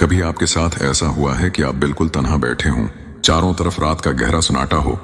कभी आपके साथ ऐसा हुआ है कि आप बिल्कुल तन्हा बैठे हों, चारों तरफ रात का गहरा सन्नाटा हो,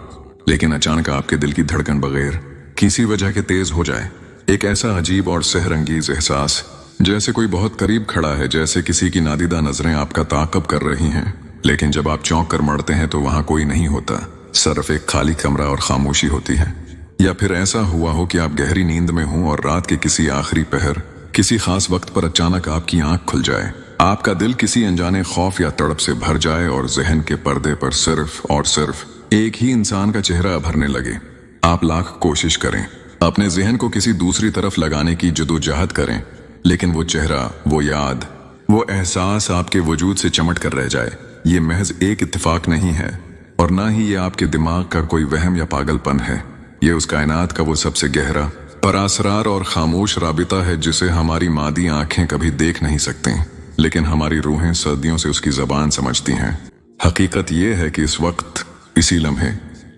लेकिन अचानक आपके दिल की धड़कन बगैर किसी वजह के तेज हो जाए। एक ऐसा अजीब और सहरंगीज एहसास, जैसे कोई बहुत करीब खड़ा है, जैसे किसी की नादीदा नजरें आपका ताक़ब कर रही हैं, लेकिन जब आप चौंक कर मड़ते हैं तो वहां कोई नहीं होता, सिर्फ एक खाली कमरा और खामोशी होती है। या फिर ऐसा हुआ हो कि आप गहरी नींद में हों और रात के किसी आखिरी पहर, किसी खास वक्त पर अचानक आपकी आंख खुल जाए, आपका दिल किसी अनजाने खौफ या तड़प से भर जाए और जहन के पर्दे पर सिर्फ और सिर्फ एक ही इंसान का चेहरा भरने लगे। आप लाख कोशिश करें, अपने जहन को किसी दूसरी तरफ लगाने की जदोजहद करें, लेकिन वो चेहरा, वो याद, वो एहसास आपके वजूद से चमट कर रह जाए। ये महज एक इत्तेफाक नहीं है, और ना ही ये आपके दिमाग का कोई वहम या पागलपन है। ये उस कायनात का वो सबसे गहरा, परासरार और खामोश राबिता है जिसे हमारी मादी आंखें कभी देख नहीं सकती, लेकिन हमारी रूहें सदियों से उसकी जबान समझती हैं। हकीकत यह है कि इस वक्त, इसी लम्हे,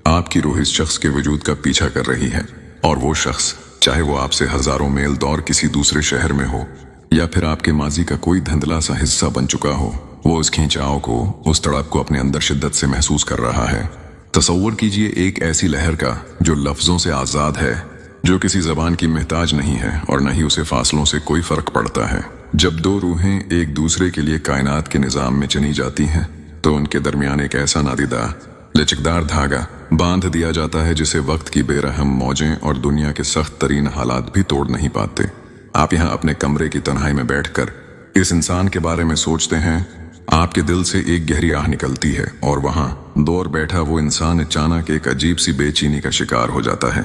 आपकी रूह इस शख्स के वजूद का पीछा कर रही है, और वो शख्स, चाहे वो आपसे हजारों मील दूर किसी दूसरे शहर में हो, या फिर आपके माजी का कोई धंधला सा हिस्सा बन चुका हो, वो उस खींचाव को, उस तड़प को अपने अंदर शिद्दत से महसूस कर रहा है। तसव्वुर कीजिए एक ऐसी लहर का जो लफ्जों से आजाद है, जो किसी जबान की मोहताज नहीं है, और न ही उसे फासलों से कोई फर्क पड़ता है। जब दो रूहें एक दूसरे के लिए कायनात के निजाम में चनी जाती हैं, तो उनके दरमियान एक ऐसा नादीदा, लचकदार धागा बांध दिया जाता है जिसे वक्त की बेरहम मौजें और दुनिया के सख्त तरीन हालात भी तोड़ नहीं पाते। आप यहाँ अपने कमरे की तन्हाई में बैठकर इस इंसान के बारे में सोचते हैं, आपके दिल से एक गहरी आह निकलती है, और वहां दूर बैठा वो इंसान अचानक एक अजीब सी बेचैनी का शिकार हो जाता है।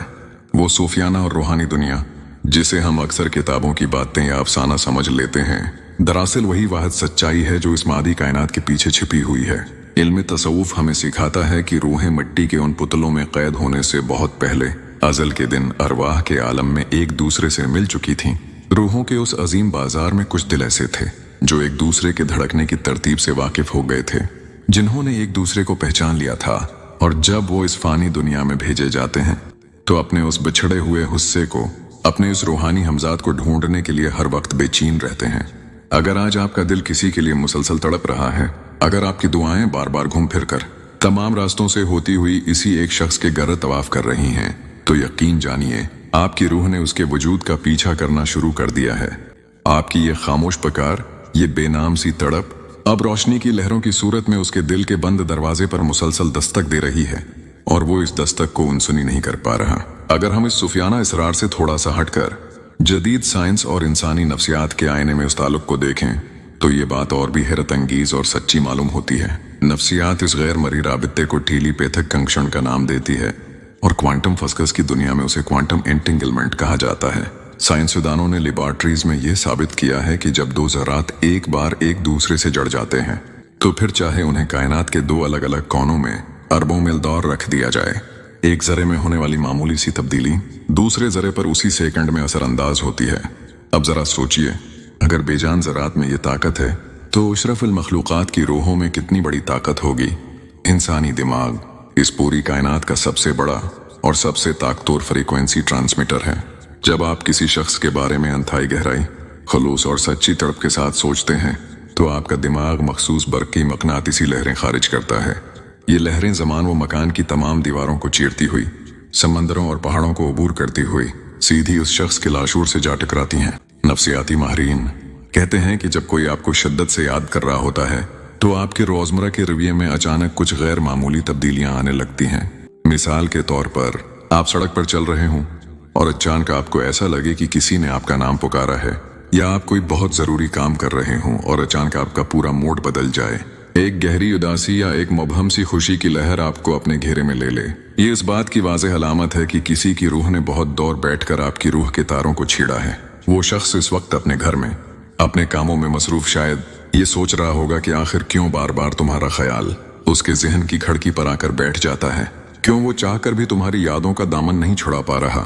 वो सूफियाना और रूहानी दुनिया, जिसे हम अक्सर किताबों की बातें या अफसाना समझ लेते हैं, दरअसल वही वाहिद सच्चाई है जो इस मादी कायनात के पीछे छिपी हुई है। इल्म तसव्वुफ हमें सिखाता है कि रूहें मिट्टी के उन पुतलों में कैद होने से बहुत पहले अजल के दिन अरवाह के आलम में एक दूसरे से मिल चुकी थीं। रूहों के उस अजीम बाजार में कुछ दिल ऐसे थे जो एक दूसरे के धड़कने की तरतीब से वाकिफ हो गए थे, जिन्होंने एक दूसरे को पहचान लिया था, और जब वो इस फानी दुनिया में भेजे जाते हैं तो अपने उस बिछड़े हुए हिस्से को, अपने उस रूहानी हमजाद को ढूंढने के लिए हर वक्त बेचैन रहते हैं। अगर आज आपका दिल किसी के लिए मुसलसल तड़प रहा है, अगर आपकी दुआएं बार बार घूम फिर कर तमाम रास्तों से होती हुई इसी एक शख्स के घर तवाफ कर रही हैं, तो यकीन जानिए आपकी रूह ने उसके वजूद का पीछा करना शुरू कर दिया है। आपकी ये खामोश पुकार, ये बेनाम सी तड़प अब रोशनी की लहरों की सूरत में उसके दिल के बंद दरवाजे पर मुसलसल दस्तक दे रही है, और वो इस दस्तक को अनसुनी नहीं कर पा रहा। अगर हम इस सूफियाना इसरार से थोड़ा सा हटकर जदीद साइंस और इंसानी नफ्सियात के आईने में उस ताल्लुक को देखें, तो ये बात और भी हैरत अंगीज और सच्ची मालूम होती है। नफ्सियात इस गैर मरी राबिते को ठीली पेथक कंक्षण का नाम देती है, और क्वांटम फिजिक्स की दुनिया में उसे क्वांटम एंटिंगलमेंट कहा जाता है। साइंसदानों ने लेबॉर्ट्रीज में यह साबित किया है कि जब दो ज़रात एक बार एक दूसरे से जड़ जाते हैं, तो फिर चाहे उन्हें कायनात के दो अलग अलग कोनों में अरबों मील दूर रख दिया जाए, एक जरे में होने वाली मामूली सी तब्दीली दूसरे जरे पर उसी सेकंड में असरअंदाज होती है। अब जरा सोचिए, अगर बेजान ज़रात में ये ताकत है, तो अशरफुल मखलूक़ात की रूहों में कितनी बड़ी ताकत होगी। इंसानी दिमाग इस पूरी कायनात का सबसे बड़ा और सबसे ताकतवर फ्रीक्वेंसी ट्रांसमीटर है। जब आप किसी शख्स के बारे में अंतहाई गहराई, खुलूस और सच्ची तड़प के साथ सोचते हैं, तो आपका दिमाग मखसूस बरक़ी मकनातीसी लहरें खारिज करता है। ये लहरें ज़मान व मकान की तमाम दीवारों को चीरती हुई, समंदरों और पहाड़ों को अबूर करती हुई सीधी उस शख्स के लाशूर से जा टकराती हैं। नफ्सियाती माहिरीन कहते हैं कि जब कोई आपको शिद्दत से याद कर रहा होता है, तो आपके रोजमर्रा के रवैये में अचानक कुछ गैर मामूली तब्दीलियां आने लगती हैं। मिसाल के तौर पर, आप सड़क पर चल रहे हों और अचानक आपको ऐसा लगे कि किसी ने आपका नाम पुकारा है, या आप कोई बहुत जरूरी काम कर रहे हों और अचानक आपका पूरा मूड बदल जाए। एक गहरी उदासी या एक मुबहम सी खुशी की लहर आपको अपने घेरे में ले ले। ये इस बात की वाज़ेह अलामत है कि किसी की रूह ने बहुत दूर बैठकर आपकी रूह के तारों को छीड़ा है। वो शख्स इस वक्त अपने घर में, अपने कामों में मसरूफ शायद ये सोच रहा होगा कि आखिर क्यों बार बार तुम्हारा ख्याल उसके जहन की खिड़की पर आकर बैठ जाता है, क्यों वो चाहकर भी तुम्हारी यादों का दामन नहीं छुड़ा पा रहा,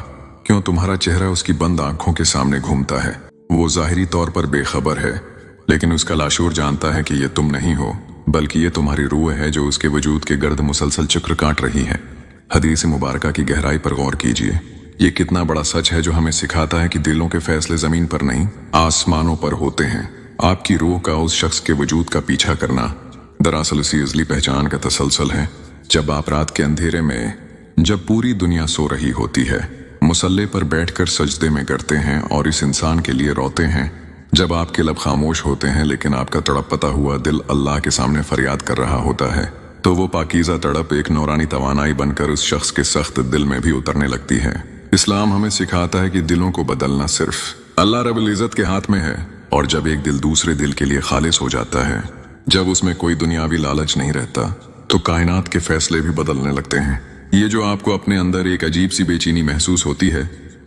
क्यों तुम्हारा चेहरा उसकी बंद आंखों के सामने घूमता है। वो जाहिरी तौर पर बेखबर है, लेकिन उसका लाशूर जानता है कि ये तुम नहीं हो, बल्कि ये तुम्हारी रूह है जो उसके वजूद के गर्द मुसलसल चक्र काट रही है। हदीस मुबारका की गहराई पर गौर कीजिए। ये कितना बड़ा सच है जो हमें सिखाता है कि दिलों के फैसले जमीन पर नहीं, आसमानों पर होते हैं। आपकी रूह का उस शख्स के वजूद का पीछा करना दरअसल इसी अज़ली पहचान का तसलसल है। जब आप रात के अंधेरे में, जब पूरी दुनिया सो रही होती है, मुसल्ले पर बैठकर सजदे में करते हैं और इस इंसान के लिए रोते हैं, जब आपके लब खामोश होते हैं लेकिन आपका तड़पता हुआ दिल अल्लाह के सामने फरियाद कर रहा होता है, तो वो पाकीज़ा तड़प एक नौरानी तवानाई बनकर उस शख्स के सख्त दिल में भी उतरने लगती है। इस्लाम हमें सिखाता है कि दिलों को बदलना सिर्फ अल्लाह रब्बुल इज़्ज़त के हाथ में है, और जब एक दिल दूसरे दिल के लिए खालिस हो जाता है, जब उसमें कोई दुनियावी लालच नहीं रहता, तो कायनात के फैसले भी बदलने लगते हैं। ये जो आपको अपने अंदर एक अजीब सी बेचैनी महसूस होती है,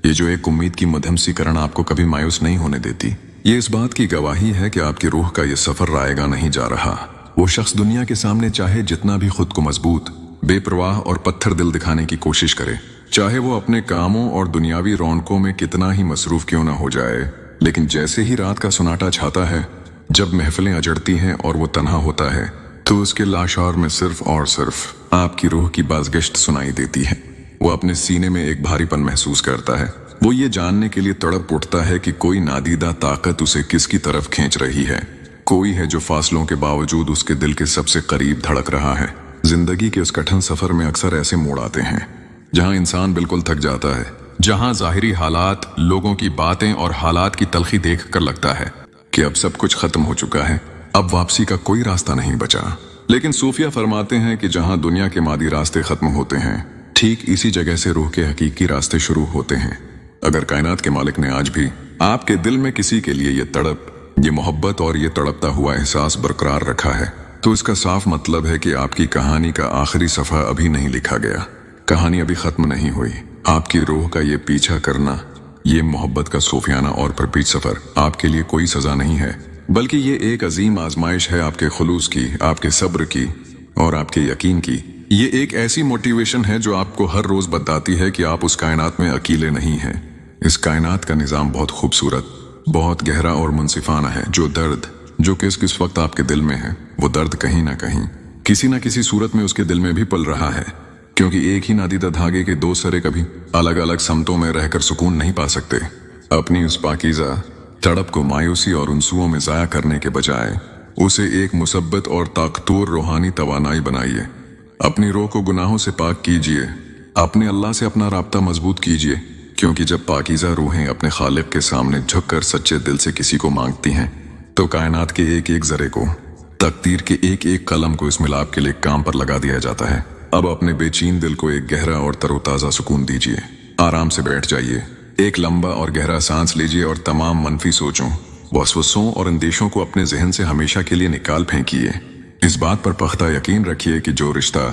ये जो एक उम्मीद की मध्यम सी करण आपको कभी मायूस नहीं होने देती, ये इस बात की गवाही है कि आपकी रूह का ये सफर रायगा नहीं जा रहा। वो शख्स दुनिया के सामने चाहे जितना भी खुद को मजबूत, बेपरवाह और पत्थर दिल दिखाने की कोशिश करे, चाहे वो अपने कामों और दुनियावी रौनकों में कितना ही मसरूफ क्यों ना हो जाए, लेकिन जैसे ही रात का सुनाटा छाता है, जब महफिलें अजड़ती हैं और वो तन्हा होता है, तो उसके लाशौर में सिर्फ और सिर्फ आपकी रूह की बाज़गश्त सुनाई देती है। वो अपने सीने में एक भारीपन महसूस करता है। वो ये जानने के लिए तड़प उठता है कि कोई नादीदा ताकत उसे किसकी तरफ खींच रही है। कोई है जो फासलों के बावजूद उसके दिल के सबसे करीब धड़क रहा है। जिंदगी के उस कठिन सफर में अक्सर ऐसे मोड़ आते हैं जहां इंसान बिल्कुल थक जाता है, जहां ज़ाहिरी हालात, लोगों की बातें और हालात की तलखी देख कर लगता है कि अब सब कुछ खत्म हो चुका है, अब वापसी का कोई रास्ता नहीं बचा। लेकिन सूफिया फरमाते हैं कि जहां दुनिया के मादी रास्ते खत्म होते हैं, ठीक इसी जगह से रूह के हकीकी रास्ते शुरू होते हैं। अगर कायनात के मालिक ने आज भी आपके दिल में किसी के लिए ये तड़प, ये मोहब्बत और ये तड़पता हुआ एहसास बरकरार रखा है, तो इसका साफ मतलब है कि आपकी कहानी का आखिरी सफ़ा अभी नहीं लिखा गया। कहानी अभी खत्म नहीं हुई। आपकी रूह का ये पीछा करना, ये मोहब्बत का सूफियाना और परपीच सफर आपके लिए कोई सजा नहीं है, बल्कि ये एक अजीम आजमाइश है आपके खुलूस की, आपके सब्र की और आपके यकीन की। ये एक ऐसी मोटिवेशन है जो आपको हर रोज बताती है कि आप उस कायनात में अकेले नहीं हैं। इस कायनात का निजाम बहुत खूबसूरत, बहुत गहरा और मुनसिफाना है। जो दर्द जो किस किस वक्त आपके दिल में है, वो दर्द कहीं ना कहीं, किसी ना किसी सूरत में उसके दिल में भी पल रहा है, क्योंकि एक ही नादीदा धागे के दो सरे कभी अलग अलग समतों में रहकर सुकून नहीं पा सकते। अपनी उस पाकीज़ा तड़प को मायूसी और उनसुओं में ज़ाया करने के बजाय उसे एक मुसब्बत और ताकतवर रूहानी तवानाई बनाइए। अपनी रूह को गुनाहों से पाक कीजिए, अपने अल्लाह से अपना राब्ता मजबूत कीजिए, क्योंकि जब पाकीज़ा रूहें अपने खालिक के सामने झुककर सच्चे दिल से किसी को मांगती हैं, तो कायनात के एक एक जरे को, तकदीर के एक एक कलम को इस मिलाप के लिए काम पर लगा दिया जाता है। अब अपने बेचैन दिल को एक गहरा और तरोताज़ा सुकून दीजिए। आराम से बैठ जाइए, एक लंबा और गहरा सांस लीजिए और तमाम मनफी सोचों, वसवसों और अंदेशों को अपने जहन से हमेशा के लिए निकाल फेंकिए। इस बात पर पख्ता यकीन रखिए कि जो रिश्ता,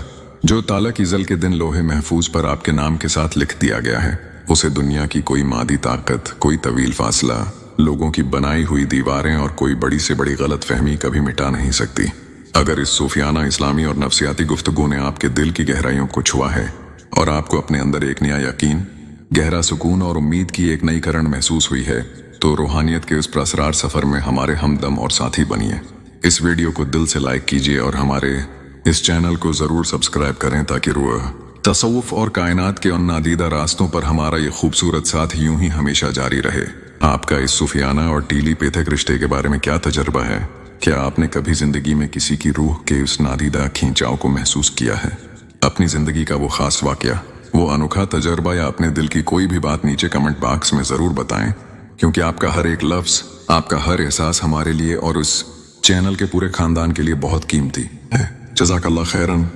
जो ताला की ज़ल के दिन लोहे महफूज पर आपके नाम के साथ लिख दिया गया है, उसे दुनिया की कोई मादी ताकत, कोई तवील फासला, लोगों की बनाई हुई दीवारें और कोई बड़ी से बड़ी गलत फहमी कभी मिटा नहीं सकती। अगर इस सूफियाना, इस्लामी और नफ्सियाती गुफ्तगू ने आपके दिल की गहराइयों को छुआ है और आपको अपने अंदर एक नया यकीन, गहरा सुकून और उम्मीद की एक नई करण महसूस हुई है, तो रूहानियत के इस प्रसरार सफर में हमारे हमदम और साथी बनिए। इस वीडियो को दिल से लाइक कीजिए और हमारे इस चैनल को जरूर सब्सक्राइब करें, ताकि रूह, तसव्वुफ और कायनात के उन नादीदा रास्तों पर हमारा ये खूबसूरत साथ यूं ही हमेशा जारी रहे। आपका इस सूफियाना और टीलीपेथक रिश्ते के बारे में क्या तजर्बा है? क्या आपने कभी जिंदगी में किसी की रूह के उस नादीदा खींचाव को महसूस किया है? अपनी जिंदगी का वो खास वाकया, वो अनोखा तजर्बा या अपने दिल की कोई भी बात नीचे कमेंट बॉक्स में जरूर बताएं, क्योंकि आपका हर एक लफ्ज, आपका हर एहसास हमारे लिए और उस चैनल के पूरे खानदान के लिए बहुत कीमती है। जज़ाकल्लाह खैरन।